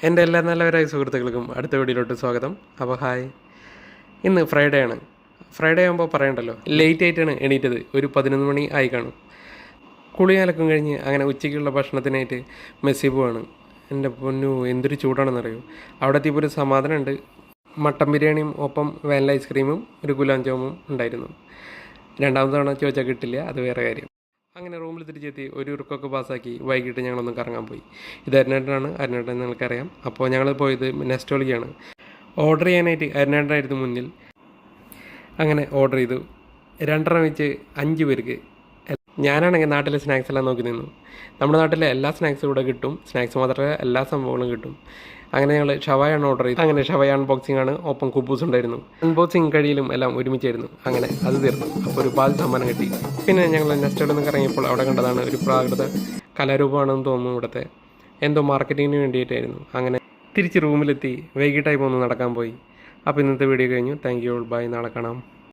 എൻ്റെ എല്ലാ നല്ലവരായ സുഹൃത്തുക്കൾക്കും അടുത്ത വീഡിയോയിലോട്ട് സ്വാഗതം. അപ്പോൾ ഹായ്, ഇന്ന് ഫ്രൈഡേ ആണ്. ഫ്രൈഡേ ആകുമ്പോൾ പറയണ്ടല്ലോ, ലേറ്റ് ആയിട്ടാണ് എണീറ്റത്. ഒരു 11 മണി ആയി കാണും. കുളിയാലൊക്കെ കഴിഞ്ഞ് അങ്ങനെ ഉച്ചയ്ക്കുള്ള ഭക്ഷണത്തിനായിട്ട് മെസ്സി പോവാണ്. എൻ്റെ പൊന്നു, എന്തൊരു ചൂടാണെന്നറിയോ. അവിടെ എത്തിയപ്പോൾ ഒരു സമാധാനമുണ്ട്. മട്ടൻ ബിരിയാണിയും ഒപ്പം വാനില ഐസ്ക്രീമും ഒരു ഗുലാബ് ജാമും ഉണ്ടായിരുന്നു. രണ്ടാമത്തെ തവണ ചോദിച്ചാൽ കിട്ടില്ല, അത് വേറെ കാര്യം. അങ്ങനെ റൂമിൽ തിരിച്ചെത്തി ഒരു ഉറുക്കൊക്കെ പാസ്സാക്കി വൈകിട്ട് ഞങ്ങളൊന്ന് കറങ്ങാൻ പോയി. ഇത് അരുണേട്ടനാണ്. അരുണേട്ടൻ നിങ്ങൾക്കറിയാം. അപ്പോൾ ഞങ്ങൾ പോയത് നെസ്റ്റോളിക്കാണ്. ഓർഡർ ചെയ്യാനായിട്ട് അരുണേട്ടനായിരുന്നു മുന്നിൽ. അങ്ങനെ ഓർഡർ ചെയ്തു. 2 വെച്ച് 5 പേർക്ക്. ഞാനാണെങ്കിൽ നാട്ടിലെ സ്നാക്സ് എല്ലാം നോക്കി നിന്നു. നമ്മുടെ നാട്ടിലെ എല്ലാ സ്നാക്സും ഇവിടെ കിട്ടും. സ്നാക്സ് മാത്രമല്ല, എല്ലാ സംഭവങ്ങളും കിട്ടും. അങ്ങനെ ഞങ്ങൾ ഷവായാണ് ഓർഡർ ചെയ്തത്. അങ്ങനെ ഷവായ അൺബോക്സിംഗ് ആണ്, ഒപ്പം കുബൂസ് ഉണ്ടായിരുന്നു. അൺബോക്സിങ് കഴിയിലും എല്ലാം ഒരുമിച്ചായിരുന്നു. അങ്ങനെ അത് തീർന്നു. അപ്പോൾ ഒരു പാൽ സമ്മാനം കിട്ടി. പിന്നെ ഞങ്ങൾ നെസ്റ്റോളിൽ നിന്ന് ഇറങ്ങിയപ്പോൾ അവിടെ കണ്ടതാണ് ഒരു പ്രാകൃത കലാരൂപമാണെന്ന് തോന്നുന്നു. ഇവിടുത്തെ എന്തോ മാർക്കറ്റിങ്ങിന് വേണ്ടിയിട്ടായിരുന്നു. അങ്ങനെ തിരിച്ച് റൂമിലെത്തി വൈകിട്ടായി പോകുന്നു നടക്കാൻ പോയി. അപ്പോൾ ഇന്നത്തെ വീഡിയോ കഴിഞ്ഞു. താങ്ക് യു, ബൈ, നാളെ കാണാം.